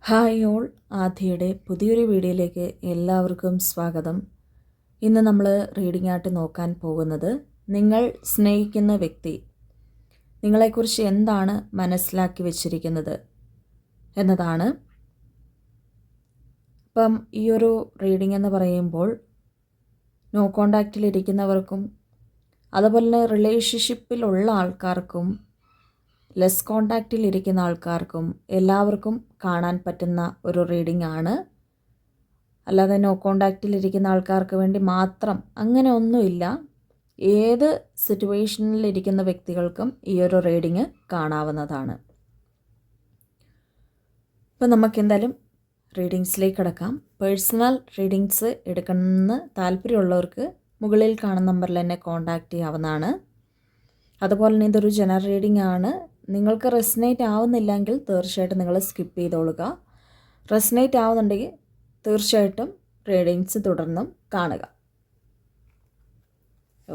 Hi all, ആദ്യയുടെ പുതിയൊരു വീഡിയോയിലേക്ക് എല്ലാവർക്കും സ്വാഗതം. ഇന്ന് നമ്മൾ റീഡിംഗ് ആയിട്ട് നോക്കാൻ പോകുന്നത് നിങ്ങൾ സ്നേഹിക്കുന്ന വ്യക്തി നിങ്ങളെക്കുറിച്ച് എന്താണ് മനസ്സിലാക്കി വച്ചിരിക്കുന്നത് എന്നതാണ്. അപ്പം ഈ ഒരു റീഡിംഗ് എന്ന് പറയുമ്പോൾ നോ കോണ്ടാക്റ്റിലിരിക്കുന്നവർക്കും അതുപോലെ തന്നെ റിലേഷൻഷിപ്പിലുള്ള ആൾക്കാർക്കും ലെസ് കോണ്ടാക്റ്റിൽ ഇരിക്കുന്ന ആൾക്കാർക്കും എല്ലാവർക്കും കാണാൻ പറ്റുന്ന ഒരു റീഡിംഗ് ആണ്. അല്ലാതെ നോ കോണ്ടാക്റ്റിൽ ഇരിക്കുന്ന ആൾക്കാർക്ക് വേണ്ടി മാത്രം അങ്ങനെ ഒന്നുമില്ല. ഏത് സിറ്റുവേഷനിൽ ഇരിക്കുന്ന വ്യക്തികൾക്കും ഈ ഒരു റീഡിംഗ് കാണാവുന്നതാണ്. ഇപ്പം നമുക്കെന്തായാലും റീഡിങ്സിലേക്ക് കിടക്കാം. പേഴ്സണൽ റീഡിങ്സ് എടുക്കണമെന്ന് താല്പര്യമുള്ളവർക്ക് മുകളിൽ കാണുന്ന നമ്പറിൽ എന്നെ കോണ്ടാക്റ്റ് ചെയ്യാവുന്നതാണ്. അതുപോലെ തന്നെ ഇതൊരു ജനറൽ റീഡിംഗ് ആണ്. നിങ്ങൾക്ക് റെസനേറ്റ് ആവുന്നില്ലെങ്കിൽ തീർച്ചയായിട്ടും നിങ്ങൾ സ്കിപ്പ് ചെയ്തോളുക. റെസനേറ്റ് ആവുന്നുണ്ടെങ്കിൽ തീർച്ചയായിട്ടും റീഡിങ്സ് തുടർന്നും കാണുക.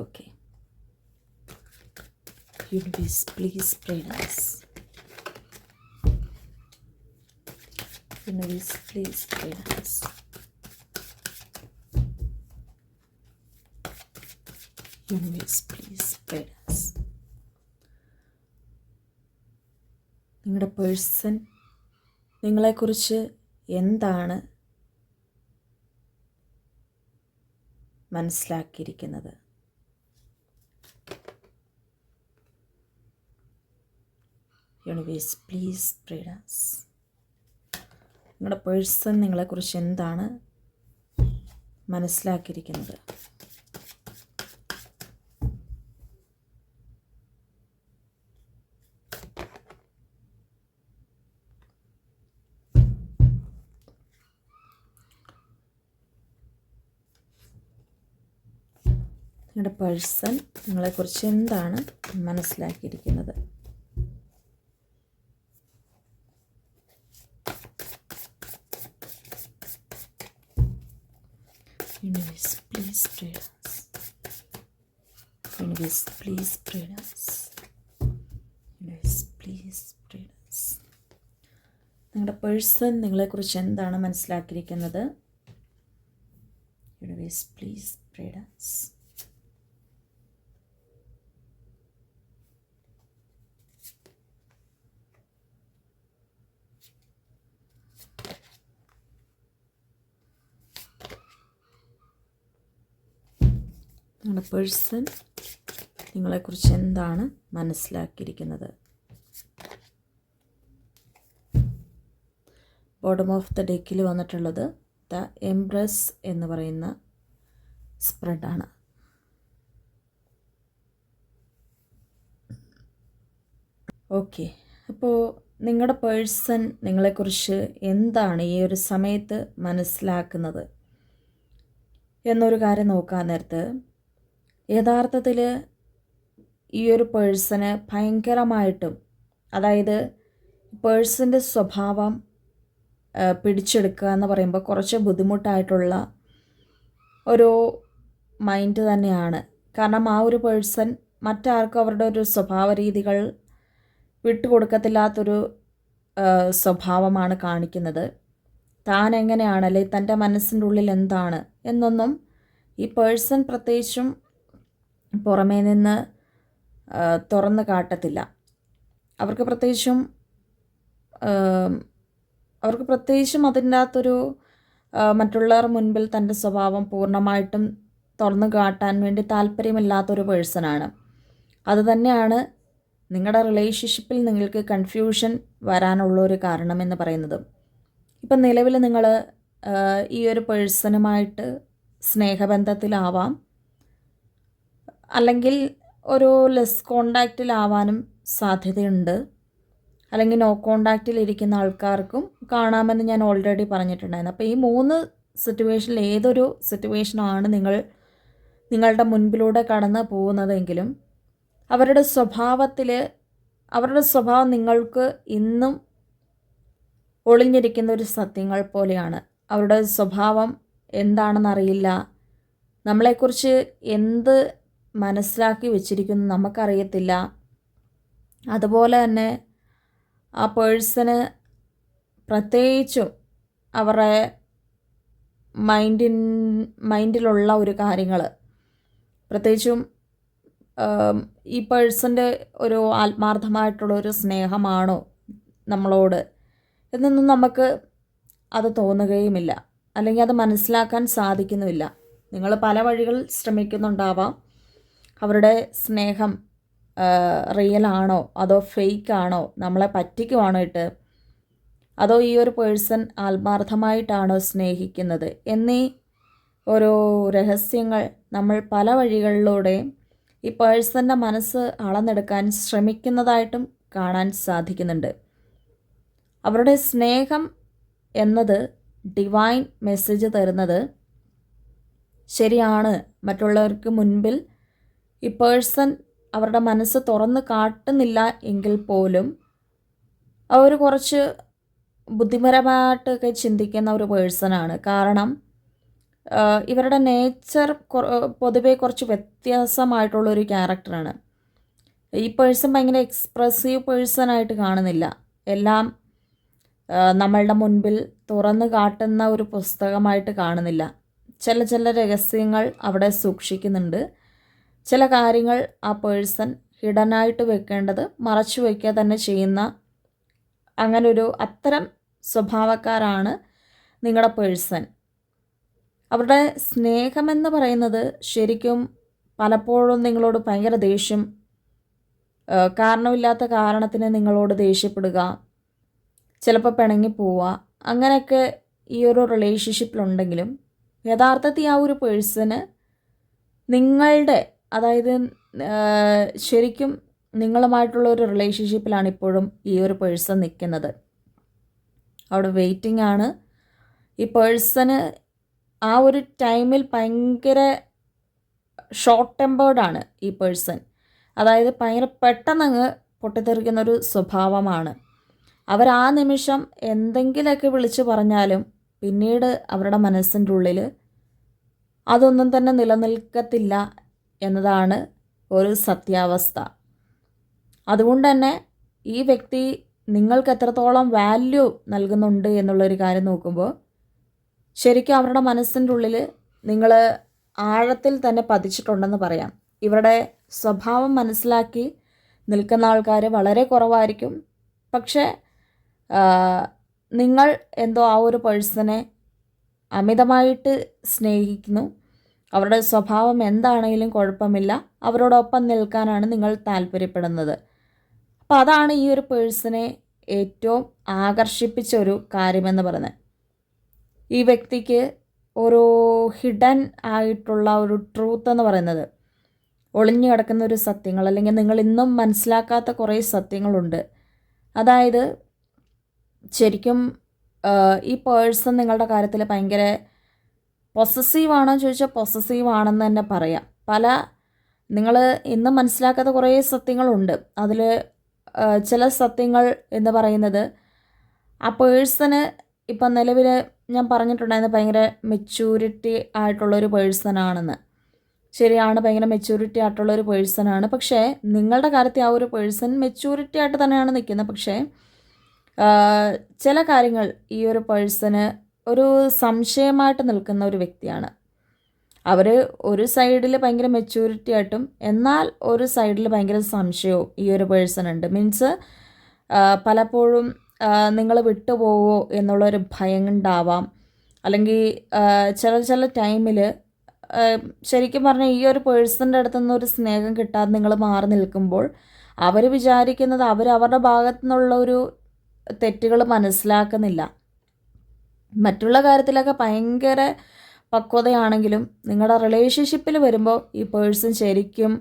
Okay, universe please pray us. Universe please pray us. Universe please pray us. നിങ്ങളുടെ പേഴ്സൺ നിങ്ങളെക്കുറിച്ച് എന്താണ് മനസ്സിലാക്കിയിരിക്കുന്നത്? Universe please pray us. നിങ്ങളുടെ പേഴ്സൺ നിങ്ങളെക്കുറിച്ച് എന്താണ് മനസ്സിലാക്കിയിരിക്കുന്നത്? നിങ്ങളുടെ പേഴ്സൺ നിങ്ങളെക്കുറിച്ച് എന്താണ് മനസ്സിലാക്കിയിരിക്കുന്നത്? Universe please pray us. Universe please pray us. Universe please pray us. നിങ്ങളുടെ പേഴ്സൺ നിങ്ങളെക്കുറിച്ച് എന്താണ് മനസ്സിലാക്കിയിരിക്കുന്നത്? Universe please pray us. നിങ്ങളുടെ പേഴ്സൺ നിങ്ങളെക്കുറിച്ച് എന്താണ് മനസ്സിലാക്കിയിരിക്കുന്നത്? ബോട്ടം ഓഫ് ദ ഡെക്കിൽ വന്നിട്ടുള്ളത് ദ എംപ്രസ് എന്ന് പറയുന്ന സ്പ്രെഡാണ്. ഓക്കെ, അപ്പോൾ നിങ്ങളുടെ പേഴ്സൺ നിങ്ങളെക്കുറിച്ച് എന്താണ് ഈ ഒരു സമയത്ത് മനസ്സിലാക്കുന്നത് എന്നൊരു കാര്യം നോക്കാൻ നേരത്ത് യഥാർത്ഥത്തിൽ ഈ ഒരു പേഴ്സണ് ഭയങ്കരമായിട്ടും, അതായത് പേഴ്സൻ്റെ സ്വഭാവം പിടിച്ചെടുക്കുക എന്ന് പറയുമ്പോൾ കുറച്ച് ബുദ്ധിമുട്ടായിട്ടുള്ള ഒരു മൈൻഡ് തന്നെയാണ്. കാരണം ആ ഒരു പേഴ്സൺ മറ്റാർക്കും അവരുടെ ഒരു സ്വഭാവ രീതികൾ വിട്ടുകൊടുക്കത്തില്ലാത്തൊരു സ്വഭാവമാണ് കാണിക്കുന്നത്. താൻ എങ്ങനെയാണ്, അല്ലെങ്കിൽ തൻ്റെ മനസ്സിൻ്റെ ഉള്ളിൽ എന്താണ് എന്നൊന്നും ഈ പേഴ്സൺ പ്രത്യേകിച്ചും പുറമേ നിന്ന് തുറന്ന് കാട്ടത്തില്ല. അവർക്ക് പ്രത്യേകിച്ചും അതിൻ്റെ അകത്തൊരു മറ്റുള്ളവർ മുൻപിൽ തൻ്റെ സ്വഭാവം പൂർണ്ണമായിട്ടും തുറന്നു കാട്ടാൻ വേണ്ടി താല്പര്യമില്ലാത്തൊരു പേഴ്സണാണ്. അതുതന്നെയാണ് നിങ്ങളുടെ റിലേഷൻഷിപ്പിൽ നിങ്ങൾക്ക് കൺഫ്യൂഷൻ വരാനുള്ളൊരു കാരണമെന്ന് പറയുന്നത്. ഇപ്പം നിലവിൽ നിങ്ങൾ ഈ ഒരു പേഴ്സണുമായിട്ട് സ്നേഹബന്ധത്തിലാവാം, അല്ലെങ്കിൽ ഒരു ലെസ് കോണ്ടാക്റ്റിലാവാനും സാധ്യതയുണ്ട്, അല്ലെങ്കിൽ നോ കോണ്ടാക്റ്റിൽ ഇരിക്കുന്ന ആൾക്കാർക്കും കാണാമെന്ന് ഞാൻ ഓൾറെഡി പറഞ്ഞിട്ടുണ്ടായിരുന്നു. അപ്പോൾ ഈ 3 സിറ്റുവേഷനിൽ ഏതൊരു സിറ്റുവേഷനാണ് നിങ്ങളുടെ മുൻപിലൂടെ കടന്നു പോകുന്നതെങ്കിലും അവരുടെ സ്വഭാവം നിങ്ങൾക്ക് ഇന്നും ഒളിഞ്ഞിരിക്കുന്ന ഒരു സത്യങ്ങൾ പോലെയാണ്. അവരുടെ സ്വഭാവം എന്താണെന്നറിയില്ല. നമ്മളെക്കുറിച്ച് എന്ത് മനസ്സിലാക്കി വെച്ചിരിക്കുന്നു നമുക്കറിയത്തില്ല. അതുപോലെ തന്നെ ആ പേഴ്സണ് പ്രത്യേകിച്ചും അവരുടെ മൈൻഡിലുള്ള ഒരു കാര്യങ്ങൾ, പ്രത്യേകിച്ചും ഈ പേഴ്സൻ്റെ ഒരു ആത്മാർത്ഥമായിട്ടുള്ളൊരു സ്നേഹമാണോ നമ്മളോട് എന്നൊന്നും നമുക്ക് അത് തോന്നുകയുമില്ല, അല്ലെങ്കിൽ അത് മനസ്സിലാക്കാൻ സാധിക്കുന്നുമില്ല. നിങ്ങൾ പല വഴികൾ ശ്രമിക്കുന്നുണ്ടാവാം. അവരുടെ സ്നേഹം റിയൽ ആണോ അതോ ഫേക്ക് ആണോ, നമ്മളെ പറ്റിക്കുവാണോ അതോ ഈ ഒരു പേഴ്സൺ ആത്മാർത്ഥമായിട്ടാണോ സ്നേഹിക്കുന്നത് എന്നീ ഓരോ രഹസ്യങ്ങൾ നമ്മൾ പല വഴികളിലൂടെയും ഈ പേഴ്സൻ്റെ മനസ്സ് അളന്നെടുക്കാൻ ശ്രമിക്കുന്നതായിട്ടും കാണാൻ സാധിക്കുന്നുണ്ട്. അവരുടെ സ്നേഹം എന്നത് ഡിവൈൻ മെസ്സേജ് തരുന്നത് ശരിയാണ്. മറ്റുള്ളവർക്ക് മുൻപിൽ ഈ പേഴ്സൺ അവരുടെ മനസ്സ് തുറന്ന് കാട്ടുന്നില്ല എങ്കിൽ പോലും അവർ കുറച്ച് ബുദ്ധിപരമായിട്ടൊക്കെ ചിന്തിക്കുന്ന ഒരു പേഴ്സണാണ്. കാരണം ഇവരുടെ നേച്ചർ പൊതുവെ കുറച്ച് വ്യത്യാസമായിട്ടുള്ളൊരു ക്യാരക്ടറാണ്. ഈ പേഴ്സൺ ഭയങ്കര എക്സ്പ്രസീവ് പേഴ്സണായിട്ട് കാണുന്നില്ല. എല്ലാം നമ്മളുടെ മുൻപിൽ തുറന്നു കാട്ടുന്ന ഒരു പുസ്തകമായിട്ട് കാണുന്നില്ല. ചില രഹസ്യങ്ങൾ അവിടെ സൂക്ഷിക്കുന്നുണ്ട്. ചില കാര്യങ്ങൾ ആ പേഴ്സൺ ഹിഡനായിട്ട് വെക്കേണ്ടത് മറച്ചു വയ്ക്കുക തന്നെ ചെയ്യുന്ന അങ്ങനൊരു അത്തരം സ്വഭാവക്കാരാണ് നിങ്ങളുടെ പേഴ്സൺ. അവരുടെ സ്നേഹമെന്ന് പറയുന്നത് ശരിക്കും പലപ്പോഴും നിങ്ങളോട് ഭയങ്കര ദേഷ്യം, കാരണമില്ലാത്ത കാരണത്തിന് നിങ്ങളോട് ദേഷ്യപ്പെടുക, ചിലപ്പോൾ പിണങ്ങി പോവുക, അങ്ങനെയൊക്കെ ഈ ഒരു റിലേഷൻഷിപ്പിലുണ്ടെങ്കിലും യഥാർത്ഥത്തിൽ ആ ഒരു പേഴ്സണ് നിങ്ങളുടെ, അതായത് ശരിക്കും നിങ്ങളുമായിട്ടുള്ള ഒരു റിലേഷൻഷിപ്പിലാണ് ഇപ്പോഴും ഈ ഒരു പേഴ്സൺ നിൽക്കുന്നത്. അവിടെ വെയിറ്റിംഗ് ആണ്. ഈ പേഴ്സണ് ആ ഒരു ടൈമിൽ ഭയങ്കര ഷോർട്ട് ടെമ്പേർഡാണ് ഈ പേഴ്സൺ. അതായത് ഭയങ്കര പെട്ടെന്നങ്ങ് പൊട്ടിത്തെറിക്കുന്നൊരു സ്വഭാവമാണ്. അവർ ആ നിമിഷം എന്തെങ്കിലുമൊക്കെ വിളിച്ചു പറഞ്ഞാലും പിന്നീട് അവരുടെ മനസ്സിൻ്റെ ഉള്ളിൽ അതൊന്നും തന്നെ നിലനിൽക്കത്തില്ല എന്നതാണ് ഒരു സത്യാവസ്ഥ. അതുകൊണ്ട് തന്നെ ഈ വ്യക്തി നിങ്ങൾക്ക് എത്രത്തോളം വാല്യൂ നൽകുന്നുണ്ട് എന്നുള്ളൊരു കാര്യം നോക്കുമ്പോൾ ശരിക്കും അവരുടെ മനസ്സിൻ്റെ ഉള്ളിൽ നിങ്ങൾ ആഴത്തിൽ തന്നെ പതിച്ചിട്ടുണ്ടെന്ന് പറയാം. ഇവരുടെ സ്വഭാവം മനസ്സിലാക്കി നിൽക്കുന്ന ആൾക്കാർ വളരെ കുറവായിരിക്കും. പക്ഷേ നിങ്ങൾ എന്തോ ആ ഒരു പേഴ്സണെ അമിതമായിട്ട് സ്നേഹിക്കുന്നു. അവരുടെ സ്വഭാവം എന്താണെങ്കിലും കുഴപ്പമില്ല, അവരോടൊപ്പം നിൽക്കാനാണ് നിങ്ങൾ താല്പര്യപ്പെടുന്നത്. അപ്പോൾ അതാണ് ഈ ഒരു പേഴ്സണെ ഏറ്റവും ആകർഷിപ്പിച്ച ഒരു കാര്യമെന്ന് പറയുന്നത്. ഈ വ്യക്തിക്ക് ഒരു ഹിഡൻ ആയിട്ടുള്ള ഒരു ട്രൂത്ത് എന്ന് പറയുന്നത്, ഒളിഞ്ഞു കിടക്കുന്ന ഒരു സത്യങ്ങൾ, അല്ലെങ്കിൽ നിങ്ങൾ ഇന്നും മനസ്സിലാക്കാത്ത കുറേ സത്യങ്ങളുണ്ട്. അതായത് ശരിക്കും ഈ പേഴ്സൺ നിങ്ങളുടെ കാര്യത്തിൽ ഭയങ്കര പൊസസീവാണോ ചോദിച്ചാൽ പൊസസീവ് ആണെന്ന് തന്നെ പറയാം. നിങ്ങൾ ഇന്നും മനസ്സിലാക്കാത്ത കുറേ സത്യങ്ങളുണ്ട്. അതിൽ ചില സത്യങ്ങൾ എന്ന് പറയുന്നത്, ആ പേഴ്സണ് ഇപ്പം നിലവിൽ ഞാൻ പറഞ്ഞിട്ടുണ്ടായിരുന്നു ഭയങ്കര മെച്യൂരിറ്റി ആയിട്ടുള്ളൊരു പേഴ്സണാണെന്ന്. ശരിയാണ്, ഭയങ്കര മെച്യൂരിറ്റി ആയിട്ടുള്ളൊരു പേഴ്സണാണ്. പക്ഷേ നിങ്ങളുടെ കാര്യത്തിൽ ആ ഒരു പേഴ്സൺ മെച്യൂരിറ്റി ആയിട്ട് തന്നെയാണ് നിൽക്കുന്നത്. പക്ഷേ ചില കാര്യങ്ങൾ ഈ ഒരു പേഴ്സണ് ഒരു സംശയമായിട്ട് നിൽക്കുന്ന ഒരു വ്യക്തിയാണ്. അവർ ഒരു സൈഡിൽ ഭയങ്കര മെച്യൂരിറ്റി ആയിട്ടും എന്നാൽ ഒരു സൈഡിൽ ഭയങ്കര സംശയവും ഈ ഒരു പേഴ്സൺ ഉണ്ട്. മീൻസ് പലപ്പോഴും നിങ്ങൾ വിട്ടുപോകുമോ എന്നുള്ളൊരു ഭയം ഉണ്ടാവാം. അല്ലെങ്കിൽ ചില ടൈമിൽ ശരിക്കും പറഞ്ഞാൽ ഈ ഒരു പേഴ്സൻ്റെ അടുത്തുനിന്ന് ഒരു സ്നേഹം കിട്ടാതെ നിങ്ങൾ മാറി നിൽക്കുമ്പോൾ അവർ വിചാരിക്കുന്നത് അവരുടെ ഭാഗത്തു നിന്നുള്ള ഒരു തെറ്റുകൾ മനസ്സിലാക്കുന്നില്ല. മറ്റുള്ള കാര്യത്തിലൊക്കെ ഭയങ്കര പക്വതയാണെങ്കിലും നിങ്ങളുടെ റിലേഷൻഷിപ്പിൽ വരുമ്പോൾ ഈ പേഴ്സൺ ശരിക്കും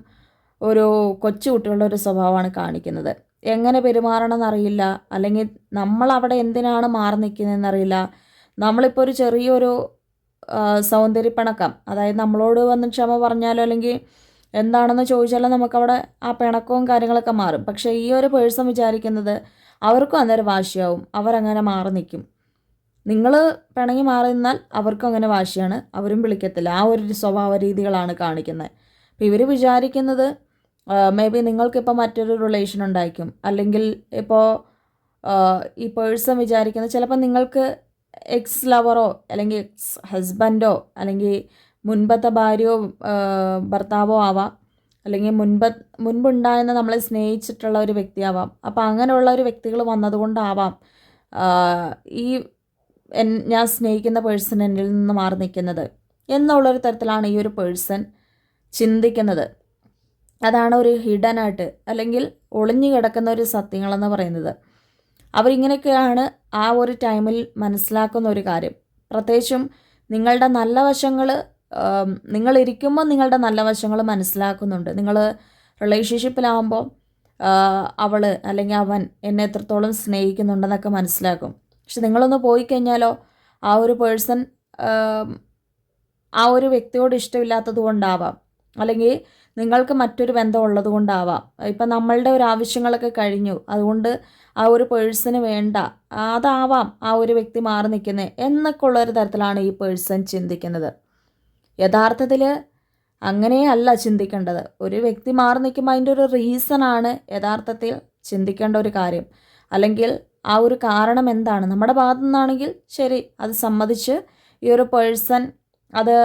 ഒരു കൊച്ചു കുട്ടികളുടെ സ്വഭാവമാണ് കാണിക്കുന്നത്. എങ്ങനെ പെരുമാറണം എന്നറിയില്ല, അല്ലെങ്കിൽ നമ്മളവിടെ എന്തിനാണ് മാറി നിൽക്കുന്നതെന്നറിയില്ല. നമ്മളിപ്പോൾ ഒരു ചെറിയൊരു സൗന്ദര്യപ്പിണക്കം, അതായത് നമ്മളോട് വന്ന് ക്ഷമ പറഞ്ഞാലോ അല്ലെങ്കിൽ എന്താണെന്ന് ചോദിച്ചാലോ നമുക്കവിടെ ആ പിണക്കവും കാര്യങ്ങളൊക്കെ മാറും. പക്ഷേ ഈ ഒരു പേഴ്സൺ വിചാരിക്കുന്നത് അവർക്കും അന്നേരം വാശിയാവും, അവരങ്ങനെ മാറി നിൽക്കും. നിങ്ങൾ പിണങ്ങി മാറി നിന്നാൽ അവർക്കും അങ്ങനെ വാശിയാണ്, അവരും വിളിക്കത്തില്ല. ആ ഒരു സ്വഭാവ രീതികളാണ് കാണിക്കുന്നത്. അപ്പോൾ ഇവർ വിചാരിക്കുന്നത് മേ ബി നിങ്ങൾക്കിപ്പോൾ മറ്റൊരു റിലേഷൻ ഉണ്ടായിരിക്കും, അല്ലെങ്കിൽ ഇപ്പോൾ ഈ പേഴ്സൺ വിചാരിക്കുന്നത് ചിലപ്പോൾ നിങ്ങൾക്ക് എക്സ് ലവറോ അല്ലെങ്കിൽ എക്സ് ഹസ്ബൻഡോ അല്ലെങ്കിൽ മുൻപത്തെ ഭാര്യയോ ഭർത്താവോ ആവാം, അല്ലെങ്കിൽ മുൻപുണ്ടായിരുന്ന നമ്മളെ സ്നേഹിച്ചിട്ടുള്ള ഒരു വ്യക്തിയാവാം. അപ്പോൾ അങ്ങനെയുള്ള ഒരു വ്യക്തികൾ വന്നതുകൊണ്ടാവാം ഈ ഞാൻ സ്നേഹിക്കുന്ന പേഴ്സൺ എന്നിൽ നിന്ന് മാറി നിൽക്കുന്നത് എന്നുള്ളൊരു തരത്തിലാണ് ഈ ഒരു പേഴ്സൺ ചിന്തിക്കുന്നത്. അതാണ് ഒരു ഹിഡനായിട്ട് അല്ലെങ്കിൽ ഒളിഞ്ഞു കിടക്കുന്ന ഒരു സത്യങ്ങളെന്ന് പറയുന്നത്. അവരിങ്ങനെയൊക്കെയാണ് ആ ഒരു ടൈമിൽ മനസ്സിലാക്കുന്ന ഒരു കാര്യം. പ്രത്യേകിച്ചും നിങ്ങളുടെ നല്ല വശങ്ങൾ, നിങ്ങളിരിക്കുമ്പോൾ നിങ്ങളുടെ നല്ല വശങ്ങൾ മനസ്സിലാക്കുന്നുണ്ട്. നിങ്ങൾ റിലേഷൻഷിപ്പിലാകുമ്പോൾ അവൾ അല്ലെങ്കിൽ അവൻ എന്നെ എത്രത്തോളം സ്നേഹിക്കുന്നുണ്ടെന്നൊക്കെ മനസ്സിലാക്കും. പക്ഷെ നിങ്ങളൊന്ന് പോയി കഴിഞ്ഞാലോ ആ ഒരു പേഴ്സൺ ആ ഒരു വ്യക്തിയോട് ഇഷ്ടമില്ലാത്തത് കൊണ്ടാവാം, അല്ലെങ്കിൽ നിങ്ങൾക്ക് മറ്റൊരു ബന്ധം ഉള്ളത് കൊണ്ടാവാം. ഇപ്പം നമ്മളുടെ ഒരു ആവശ്യങ്ങളൊക്കെ കഴിഞ്ഞു, അതുകൊണ്ട് ആ ഒരു പേഴ്സണ് വേണ്ട, അതാവാം ആ ഒരു വ്യക്തി മാറി നിൽക്കുന്നത് എന്നൊക്കെ ഉള്ളൊരു തരത്തിലാണ് ഈ പേഴ്സൺ ചിന്തിക്കുന്നത്. യഥാർത്ഥത്തിൽ അങ്ങനെയല്ല ചിന്തിക്കേണ്ടത്. ഒരു വ്യക്തി മാറി നിൽക്കുമ്പോൾ അതിൻ്റെ ഒരു റീസണാണ് യഥാർത്ഥത്തിൽ ചിന്തിക്കേണ്ട ഒരു കാര്യം. അല്ലെങ്കിൽ ആ ഒരു കാരണം എന്താണ് നമ്മുടെ ഭാഗത്തു നിന്നാണെങ്കിൽ ശരി, അത് സമ്മതിച്ച് ഈ ഒരു പേഴ്സൺ അത്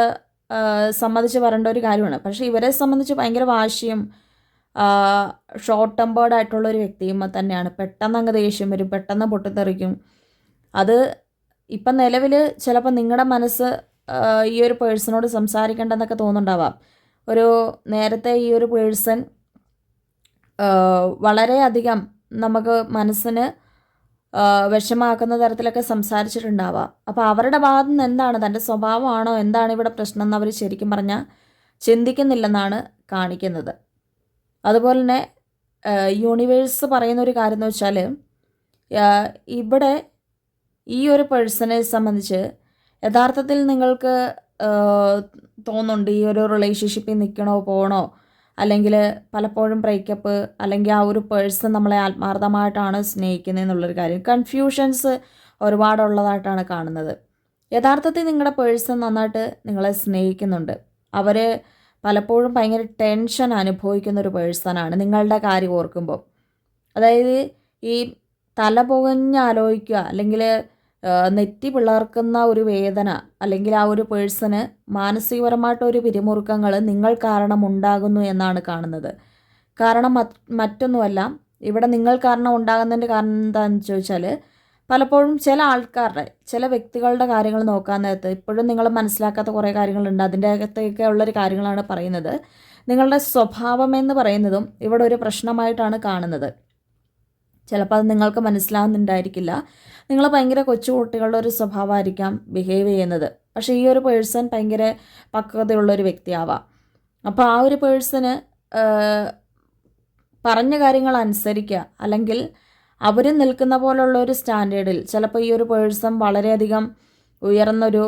സമ്മതിച്ച് വരേണ്ട ഒരു കാര്യമാണ്. പക്ഷേ ഇവരെ സംബന്ധിച്ച് ഭയങ്കര വാശിയും ഷോർട്ട് ടെമ്പേർഡ് ആയിട്ടുള്ള ഒരു വ്യക്തിയും തന്നെയാണ്. പെട്ടെന്ന് അങ്ങ് ദേഷ്യം വരും, പെട്ടെന്ന് പൊട്ടിത്തെറിക്കും. അത് ഇപ്പം നിലവിൽ ചിലപ്പോൾ നിങ്ങളുടെ മനസ്സ് ഈ ഒരു പേഴ്സണോട് സംസാരിക്കേണ്ടെന്നൊക്കെ തോന്നുന്നുണ്ടാവാം. ഒരു നേരത്തെ ഈ ഒരു പേഴ്സൺ വളരെയധികം നമുക്ക് മനസ്സിന് വിഷമാക്കുന്ന തരത്തിലൊക്കെ സംസാരിച്ചിട്ടുണ്ടാവാം. അപ്പോൾ അവരുടെ ഭാഗത്തു നിന്ന് എന്താണ്, തൻ്റെ സ്വഭാവമാണോ, എന്താണ് ഇവിടെ പ്രശ്നം എന്ന് അവർ ശരിക്കും പറഞ്ഞാൽ ചിന്തിക്കുന്നില്ലെന്നാണ് കാണിക്കുന്നത്. അതുപോലെ തന്നെ യൂണിവേഴ്സ് പറയുന്ന ഒരു കാര്യം എന്ന് വെച്ചാൽ, ഇവിടെ ഈ ഒരു പേഴ്സണെ സംബന്ധിച്ച് യഥാർത്ഥത്തിൽ നിങ്ങൾക്ക് തോന്നുന്നുണ്ട് ഈ ഒരു റിലേഷൻഷിപ്പിൽ നിൽക്കണോ പോകണോ, അല്ലെങ്കിൽ പലപ്പോഴും ബ്രേക്കപ്പ്, അല്ലെങ്കിൽ ആ ഒരു പേഴ്സൺ നമ്മളെ ആത്മാർത്ഥമായിട്ടാണ് സ്നേഹിക്കുന്നത് എന്നുള്ളൊരു കാര്യം, കൺഫ്യൂഷൻസ് ഒരുപാടുള്ളതായിട്ടാണ് കാണുന്നത്. യഥാർത്ഥത്തിൽ നിങ്ങളുടെ പേഴ്സൺ നന്നായിട്ട് നിങ്ങളെ സ്നേഹിക്കുന്നുണ്ട്. അവർ പലപ്പോഴും ഭയങ്കര ടെൻഷൻ അനുഭവിക്കുന്ന ഒരു പേഴ്സണാണ് നിങ്ങളുടെ കാര്യം ഓർക്കുമ്പോൾ. അതായത് ഈ തല പുകഞ്ഞ് ആലോചിക്കുക, അല്ലെങ്കിൽ നെറ്റി പിളർക്കുന്ന ഒരു വേദന, അല്ലെങ്കിൽ ആ ഒരു പേഴ്സണ് മാനസികപരമായിട്ടൊരു പിരിമുറുക്കങ്ങൾ നിങ്ങൾ കാരണം ഉണ്ടാകുന്നു എന്നാണ് കാണുന്നത്. കാരണം മറ്റൊന്നുമല്ല, ഇവിടെ നിങ്ങൾ കാരണം ഉണ്ടാകുന്നതിൻ്റെ കാരണം എന്താണെന്ന് ചോദിച്ചാൽ, പലപ്പോഴും ചില ആൾക്കാരുടെ ചില വ്യക്തികളുടെ കാര്യങ്ങൾ നോക്കാൻ നേരത്ത് ഇപ്പോഴും നിങ്ങൾ മനസ്സിലാക്കാത്ത കുറേ കാര്യങ്ങളുണ്ട്. അതിൻ്റെ അകത്തേക്ക് ഉള്ളൊരു കാര്യങ്ങളാണ് പറയുന്നത്. നിങ്ങളുടെ സ്വഭാവം എന്ന് പറയുന്നതും ഇവിടെ ഒരു പ്രശ്നമായിട്ടാണ് കാണുന്നത്. ചിലപ്പോൾ അത് നിങ്ങൾക്ക് മനസ്സിലാവുന്നുണ്ടായിരിക്കില്ല. നിങ്ങൾ ഭയങ്കര കൊച്ചു കുട്ടികളുടെ ഒരു സ്വഭാവമായിരിക്കാം ബിഹേവ് ചെയ്യുന്നത്. പക്ഷേ ഈ ഒരു പേഴ്സൺ ഭയങ്കര പക്വതയുള്ളൊരു വ്യക്തിയാവാം. അപ്പോൾ ആ ഒരു പേഴ്സണ് പറഞ്ഞ കാര്യങ്ങൾ അനുസരിക്കുക, അല്ലെങ്കിൽ അവർ നിൽക്കുന്ന പോലുള്ള ഒരു സ്റ്റാൻഡേർഡിൽ ചിലപ്പോൾ ഈ ഒരു പേഴ്സൺ വളരെയധികം ഉയർന്നൊരു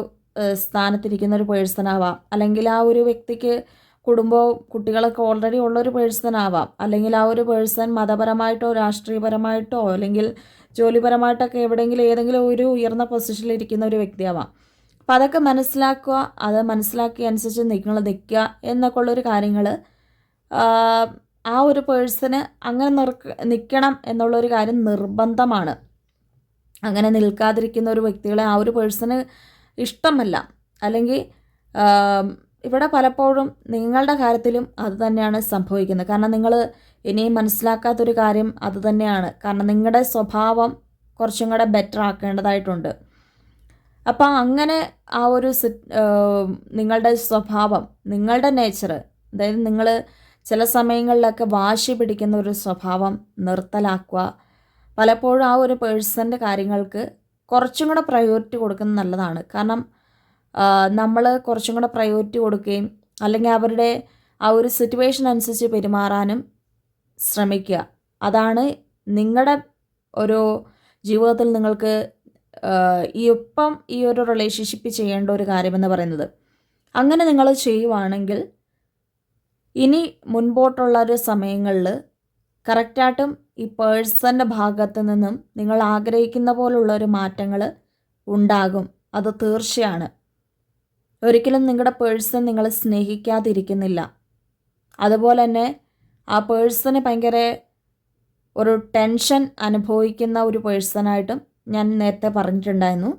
സ്ഥാനത്തിരിക്കുന്ന ഒരു പേഴ്സണാവാം, അല്ലെങ്കിൽ ആ ഒരു വ്യക്തിക്ക് കുടുംബവും കുട്ടികളൊക്കെ ഓൾറെഡി ഉള്ളൊരു പേഴ്സൺ ആവാം, അല്ലെങ്കിൽ ആ ഒരു പേഴ്സൺ മതപരമായിട്ടോ രാഷ്ട്രീയപരമായിട്ടോ അല്ലെങ്കിൽ ജോലിപരമായിട്ടൊക്കെ എവിടെയെങ്കിലും ഏതെങ്കിലും ഒരു ഉയർന്ന പൊസിഷനിൽ ഇരിക്കുന്ന ഒരു വ്യക്തിയാവാം. അപ്പോൾ അതൊക്കെ മനസ്സിലാക്കുക, അത് മനസ്സിലാക്കി അനുസരിച്ച് നിൽക്കുക എന്നൊക്കെ ഉള്ളൊരു കാര്യങ്ങൾ ആ ഒരു പേഴ്സണ് അങ്ങനെ നിൽക്കണം എന്നുള്ളൊരു കാര്യം നിർബന്ധമാണ്. അങ്ങനെ നിൽക്കാതിരിക്കുന്ന ഒരു വ്യക്തികളെ ആ ഒരു പേഴ്സണ് ഇഷ്ടമല്ല. അല്ലെങ്കിൽ ഇവിടെ പലപ്പോഴും നിങ്ങളുടെ കാര്യത്തിലും അത് തന്നെയാണ് സംഭവിക്കുന്നത്. കാരണം നിങ്ങൾ ഇനിയും മനസ്സിലാക്കാത്തൊരു കാര്യം അത് തന്നെയാണ്. കാരണം നിങ്ങളുടെ സ്വഭാവം കുറച്ചും കൂടെ ബെറ്റർ ആക്കേണ്ടതായിട്ടുണ്ട്. അപ്പോൾ അങ്ങനെ ആ ഒരു നിങ്ങളുടെ സ്വഭാവം, നിങ്ങളുടെ നേച്ചർ, അതായത് നിങ്ങൾ ചില സമയങ്ങളിലൊക്കെ വാശി പിടിക്കുന്ന ഒരു സ്വഭാവം നിർത്തലാക്കുക. പലപ്പോഴും ആ ഒരു പേഴ്സൻ്റെ കാര്യങ്ങൾക്ക് കുറച്ചും കൂടെ പ്രയോറിറ്റി കൊടുക്കുന്നത് നല്ലതാണ്. കാരണം നമ്മൾ കുറച്ചും കൂടെ പ്രയോറിറ്റി കൊടുക്കുകയും അല്ലെങ്കിൽ അവരുടെ ആ ഒരു സിറ്റുവേഷൻ അനുസരിച്ച് പെരുമാറാനും ശ്രമിക്കുക. അതാണ് നിങ്ങളുടെ ഒരു ജീവിതത്തിൽ നിങ്ങൾക്ക് ഇപ്പം ഈ ഒരു റിലേഷൻഷിപ്പ് ചെയ്യേണ്ട ഒരു കാര്യമെന്ന് പറയുന്നത്. അങ്ങനെ നിങ്ങൾ ചെയ്യുവാണെങ്കിൽ ഇനി മുൻപോട്ടുള്ള ഒരു സമയങ്ങളിൽ കറക്റ്റായിട്ടും ഈ പേഴ്സൻ്റെ ഭാഗത്ത് നിന്നും നിങ്ങൾ ആഗ്രഹിക്കുന്ന പോലുള്ളൊരു മാറ്റങ്ങൾ ഉണ്ടാകും. അത് തീർച്ചയാണ്. ഒരിക്കലും നിങ്ങളുടെ പേഴ്സൺ നിങ്ങളെ സ്നേഹിക്കാതിരിക്കുന്നില്ല. അതുപോലെ തന്നെ ആ പേഴ്സണ് ഭയങ്കര ഒരു ടെൻഷൻ അനുഭവിക്കുന്ന ഒരു പേഴ്സണായിട്ടും ഞാൻ നേരത്തെ പറഞ്ഞിട്ടുണ്ടായിരുന്നു.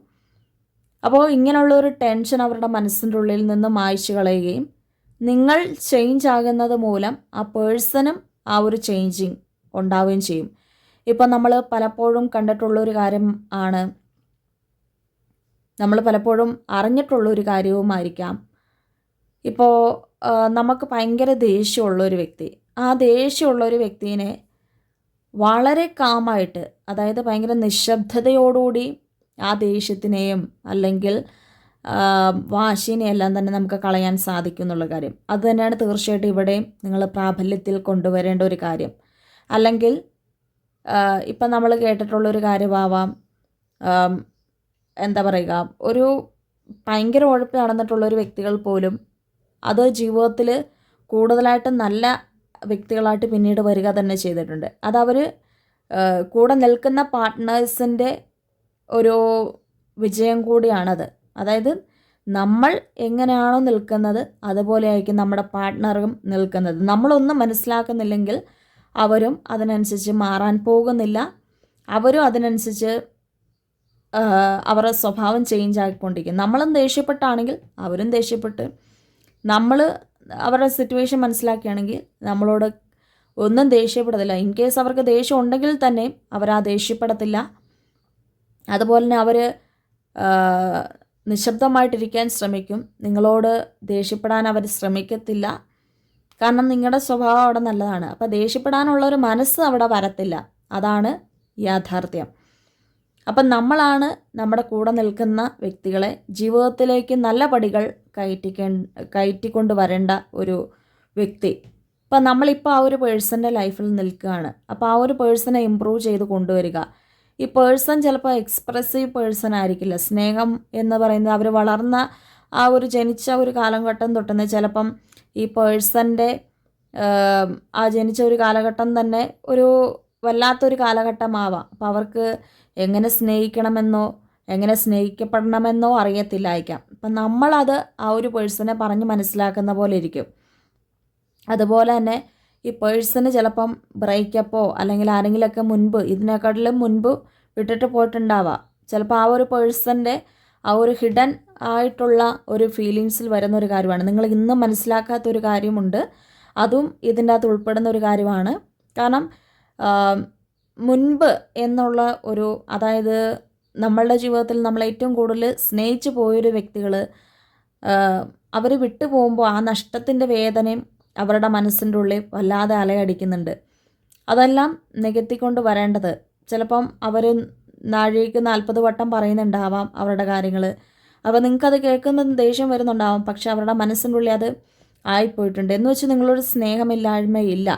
അപ്പോൾ ഇങ്ങനെയുള്ള ഒരു ടെൻഷൻ അവരുടെ മനസ്സിൻ്റെ ഉള്ളിൽ നിന്ന് മായ്ച്ചു കളയുകയും നിങ്ങൾ ചേഞ്ച് ആകുന്നത് മൂലം ആ പേഴ്സണും ആ ഒരു ചേഞ്ചിങ് ഉണ്ടാവുകയും ചെയ്യും. ഇപ്പോൾ നമ്മൾ പലപ്പോഴും കണ്ടിട്ടുള്ളൊരു കാര്യം ആണ്, നമ്മൾ പലപ്പോഴും അറിഞ്ഞിട്ടുള്ളൊരു കാര്യവുമായിരിക്കാം. ഇപ്പോൾ നമുക്ക് ഭയങ്കര ദേഷ്യമുള്ളൊരു വ്യക്തി, ആ ദേഷ്യമുള്ളൊരു വ്യക്തിനെ വളരെ കാമായിട്ട്, അതായത് ഭയങ്കര നിശബ്ദതയോടുകൂടി ആ ദേഷ്യത്തിനെയും അല്ലെങ്കിൽ വാശിനെയെല്ലാം തന്നെ നമുക്ക് കളയാൻ സാധിക്കും എന്നുള്ള കാര്യം അത് തന്നെയാണ് തീർച്ചയായിട്ടും ഇവിടെയും നിങ്ങൾ പ്രാബല്യത്തിൽ കൊണ്ടുവരേണ്ട ഒരു കാര്യം. അല്ലെങ്കിൽ ഇപ്പം നമ്മൾ കേട്ടിട്ടുള്ളൊരു കാര്യമാവാം, എന്താ പറയുക, ഒരു ഭയങ്കര ഉഴപ്പ് നടന്നിട്ടുള്ളൊരു വ്യക്തികൾ പോലും അത് ജീവിതത്തിൽ കൂടുതലായിട്ട് നല്ല വ്യക്തികളായിട്ട് പിന്നീട് വരിക തന്നെ ചെയ്തിട്ടുണ്ട്. അതവർ കൂടെ നിൽക്കുന്ന പാർട്ട്നേഴ്സിൻ്റെ ഒരു വിജയം കൂടിയാണത്. അതായത് നമ്മൾ എങ്ങനെയാണോ നിൽക്കുന്നത് അതുപോലെ ആയിരിക്കും നമ്മുടെ പാർട്ട്ണറും നിൽക്കുന്നത്. നമ്മളൊന്നും മനസ്സിലാക്കുന്നില്ലെങ്കിൽ അവരും അതിനനുസരിച്ച് മാറാൻ പോകുന്നില്ല. അവരും അതിനനുസരിച്ച് അവരുടെ സ്വഭാവം ചേഞ്ച് ആക്കിക്കൊണ്ടിരിക്കും. നമ്മളും ദേഷ്യപ്പെട്ടാണെങ്കിൽ അവരും ദേഷ്യപ്പെട്ട്, നമ്മൾ അവരുടെ സിറ്റുവേഷൻ മനസ്സിലാക്കുകയാണെങ്കിൽ നമ്മളോട് ഒന്നും ദേഷ്യപ്പെടത്തില്ല. ഇൻ കേസ് അവർക്ക് ദേഷ്യം ഉണ്ടെങ്കിൽ തന്നെ അവരാ ദേഷ്യപ്പെടത്തില്ല. അതുപോലെ തന്നെ അവർ നിശബ്ദമായിട്ടിരിക്കാൻ ശ്രമിക്കും. നിങ്ങളോട് ദേഷ്യപ്പെടാൻ അവർ ശ്രമിക്കത്തില്ല. കാരണം നിങ്ങളുടെ സ്വഭാവം അവിടെ നല്ലതാണ്. അപ്പോൾ ദേഷ്യപ്പെടാനുള്ളൊരു മനസ്സ് അവിടെ വരത്തില്ല. അതാണ് യാഥാർത്ഥ്യം. അപ്പം നമ്മളാണ് നമ്മുടെ കൂടെ നിൽക്കുന്ന വ്യക്തികളെ ജീവിതത്തിലേക്ക് നല്ല പടികൾ കയറ്റിക്കൊണ്ട് വരേണ്ട ഒരു വ്യക്തി. അപ്പം നമ്മളിപ്പോൾ ആ ഒരു പേഴ്സൻ്റെ ലൈഫിൽ നിൽക്കുകയാണ്. അപ്പോൾ ആ ഒരു പേഴ്സണെ ഇമ്പ്രൂവ് ചെയ്ത് കൊണ്ടുവരിക. ഈ പേഴ്സൺ ചിലപ്പോൾ എക്സ്പ്രസീവ് പേഴ്സൺ ആയിരിക്കില്ല. സ്നേഹം എന്ന് പറയുന്നത് അവർ വളർന്ന ആ ഒരു ജനിച്ച ഒരു കാലഘട്ടം തൊട്ടുതന്നെ ചിലപ്പം ഈ പേഴ്സൻ്റെ ആ ജനിച്ച ഒരു കാലഘട്ടം തന്നെ ഒരു വല്ലാത്തൊരു കാലഘട്ടമാവാം. അപ്പോൾ അവർക്ക് എങ്ങനെ സ്നേഹിക്കണമെന്നോ എങ്ങനെ സ്നേഹിക്കപ്പെടണമെന്നോ അറിയത്തില്ലായിരിക്കാം. അപ്പം നമ്മളത് ആ ഒരു പേഴ്സണെ പറഞ്ഞ് മനസ്സിലാക്കുന്ന പോലെ ഇരിക്കും. അതുപോലെ തന്നെ ഈ പേഴ്സണ് ചിലപ്പം ബ്രേക്കപ്പോ അല്ലെങ്കിൽ ആരെങ്കിലുമൊക്കെ മുൻപ് ഇതിനെക്കാട്ടിലും മുൻപ് വിട്ടിട്ട് പോയിട്ടുണ്ടാവാം. ചിലപ്പോൾ ആ ഒരു പേഴ്സൻ്റെ ആ ഒരു ഹിഡൻ ആയിട്ടുള്ള ഒരു ഫീലിങ്സിൽ വരുന്ന ഒരു കാര്യമാണ്. നിങ്ങൾ ഇന്നും മനസ്സിലാക്കാത്തൊരു കാര്യമുണ്ട്, അതും ഇതിൻ്റെ അകത്ത് ഉൾപ്പെടുന്ന ഒരു കാര്യമാണ്. കാരണം മുൻപ് എന്നുള്ള ഒരു, അതായത് നമ്മളുടെ ജീവിതത്തിൽ നമ്മൾ ഏറ്റവും കൂടുതൽ സ്നേഹിച്ചു പോയൊരു വ്യക്തികൾ അവർ വിട്ടു പോകുമ്പോൾ ആ നഷ്ടത്തിൻ്റെ വേദനയും അവരുടെ മനസ്സിൻ്റെ ഉള്ളിൽ വല്ലാതെ അലയടിക്കുന്നുണ്ട്. അതെല്ലാം നികത്തിക്കൊണ്ട് വരേണ്ടത്, ചിലപ്പം അവർ നാഴികയ്ക്ക് 40 വട്ടം പറയുന്നുണ്ടാവാം അവരുടെ കാര്യങ്ങൾ. അപ്പോൾ നിങ്ങൾക്കത് കേൾക്കുന്നത് ദേഷ്യം വരുന്നുണ്ടാവാം, പക്ഷെ അവരുടെ മനസ്സിൻ്റെ ഉള്ളിൽ അത് ആയിപ്പോയിട്ടുണ്ട്. എന്ന് വെച്ച് നിങ്ങളൊരു സ്നേഹമില്ലായ്മയില്ല.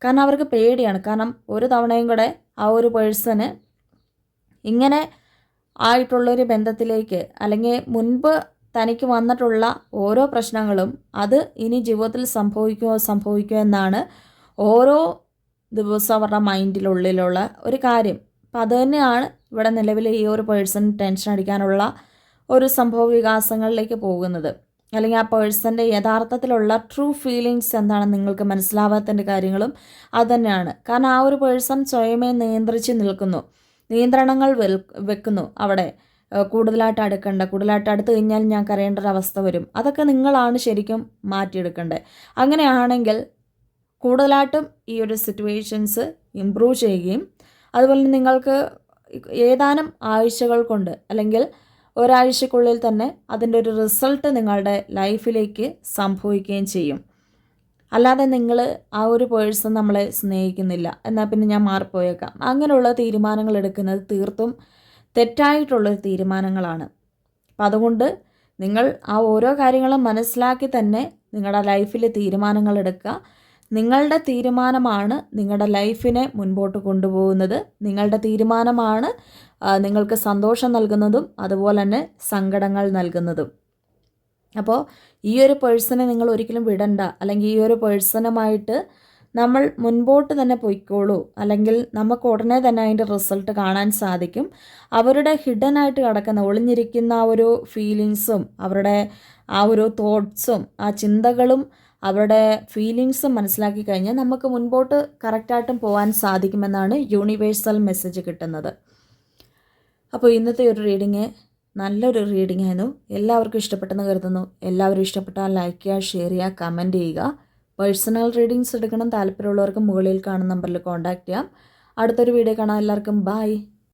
കാരണം അവർക്ക് പേടിയാണ്. കാരണം ഒരു തവണയും കൂടെ ആ ഒരു പേഴ്സണ് ഇങ്ങനെ ആയിട്ടുള്ളൊരു ബന്ധത്തിലേക്ക്, അല്ലെങ്കിൽ മുൻപ് തനിക്ക് വന്നിട്ടുള്ള ഓരോ പ്രശ്നങ്ങളും അത് ഇനി ജീവിതത്തിൽ സംഭവിക്കുമോ എന്നാണ് ഓരോ ദിവസവും അവരുടെ മൈൻഡിലുള്ളിലുള്ള ഒരു കാര്യം. അപ്പം അത് തന്നെയാണ് ഇവിടെ നിലവിൽ ഈ ഒരു പേഴ്സൺ ടെൻഷൻ അടിക്കാനുള്ള ഒരു സംഭവ വികാസങ്ങളിലേക്ക് പോകുന്നത്. അല്ലെങ്കിൽ ആ പേഴ്സൻ്റെ യഥാർത്ഥത്തിലുള്ള ട്രൂ ഫീലിങ്സ് എന്താണെന്ന് നിങ്ങൾക്ക് മനസ്സിലാവാത്തതിൻ്റെ കാര്യങ്ങളും അതുതന്നെയാണ്. കാരണം ആ ഒരു പേഴ്സൺ സ്വയമേ നിയന്ത്രിച്ച് നിൽക്കുന്നു, നിയന്ത്രണങ്ങൾ വെക്കുന്നു. അവിടെ കൂടുതലായിട്ട് കൂടുതലായിട്ട് അടുത്ത് കഴിഞ്ഞാൽ ഞാൻ കരയേണ്ട ഒരു അവസ്ഥ വരും. അതൊക്കെ നിങ്ങളാണ് ശരിക്കും മാറ്റിയെടുക്കേണ്ടത്. അങ്ങനെയാണെങ്കിൽ കൂടുതലായിട്ടും ഈ ഒരു സിറ്റുവേഷൻസ് ഇമ്പ്രൂവ് ചെയ്യുകയും അതുപോലെ നിങ്ങൾക്ക് ഏതാനും ആഴ്ചകൾ കൊണ്ട് അല്ലെങ്കിൽ ഒരാഴ്ചക്കുള്ളിൽ തന്നെ അതിൻ്റെ ഒരു റിസൾട്ട് നിങ്ങളുടെ ലൈഫിലേക്ക് സംഭവിക്കുകയും ചെയ്യും. അല്ലാതെ നിങ്ങൾ ആ ഒരു പേഴ്സൺ നമ്മളെ സ്നേഹിക്കുന്നില്ല എന്നാൽ പിന്നെ ഞാൻ മാറിപ്പോയേക്കാം, അങ്ങനെയുള്ള തീരുമാനങ്ങൾ എടുക്കുന്നത് തീർത്തും തെറ്റായിട്ടുള്ളൊരു തീരുമാനങ്ങളാണ്. അപ്പം അതുകൊണ്ട് നിങ്ങൾ ആ ഓരോ കാര്യങ്ങളും മനസ്സിലാക്കി തന്നെ നിങ്ങളുടെ ലൈഫിൽ തീരുമാനങ്ങൾ എടുക്കുക. നിങ്ങളുടെ തീരുമാനമാണ് നിങ്ങളുടെ ലൈഫിനെ മുൻപോട്ട് കൊണ്ടുപോകുന്നത്. നിങ്ങളുടെ തീരുമാനമാണ് നിങ്ങൾക്ക് സന്തോഷം നൽകുന്നതും അതുപോലെ തന്നെ സങ്കടങ്ങൾ നൽകുന്നതും. അപ്പോൾ ഈ ഒരു പേഴ്സണെ നിങ്ങൾ ഒരിക്കലും വിടണ്ട. അല്ലെങ്കിൽ ഈ ഒരു പേഴ്സണുമായിട്ട് നമ്മൾ മുൻപോട്ട് തന്നെ പോയിക്കോളൂ. അല്ലെങ്കിൽ നമുക്ക് ഉടനെ തന്നെ അതിൻ്റെ റിസൾട്ട് കാണാൻ സാധിക്കും. അവരുടെ ഹിഡനായിട്ട് കിടക്കുന്ന ഒളിഞ്ഞിരിക്കുന്ന ആ ഒരു ഫീലിങ്സും അവരുടെ ആ ഒരു തോട്ട്സും ആ ചിന്തകളും അവരുടെ ഫീലിങ്സ് മനസ്സിലാക്കി കഴിഞ്ഞാൽ നമുക്ക് മുൻപോട്ട് കറക്റ്റായിട്ടും പോകാൻ സാധിക്കുമെന്നാണ് യൂണിവേഴ്സൽ മെസ്സേജ് കിട്ടുന്നത്. അപ്പോൾ ഇന്നത്തെ ഒരു റീഡിങ് നല്ലൊരു റീഡിംഗ് ആയിരുന്നു. എല്ലാവർക്കും ഇഷ്ടപ്പെട്ടെന്ന് കരുതുന്നു. എല്ലാവരും ഇഷ്ടപ്പെട്ടാൽ ലൈക്ക് ചെയ്യുക, ഷെയർ ചെയ്യുക, കമൻറ്റ് ചെയ്യുക. പേഴ്സണൽ റീഡിങ്സ് എടുക്കണം താല്പര്യമുള്ളവർക്ക് മുകളിൽ കാണുന്ന നമ്പറിൽ കോൺടാക്റ്റ് ചെയ്യാം. അടുത്തൊരു വീഡിയോ കാണാം. എല്ലാവർക്കും ബൈ.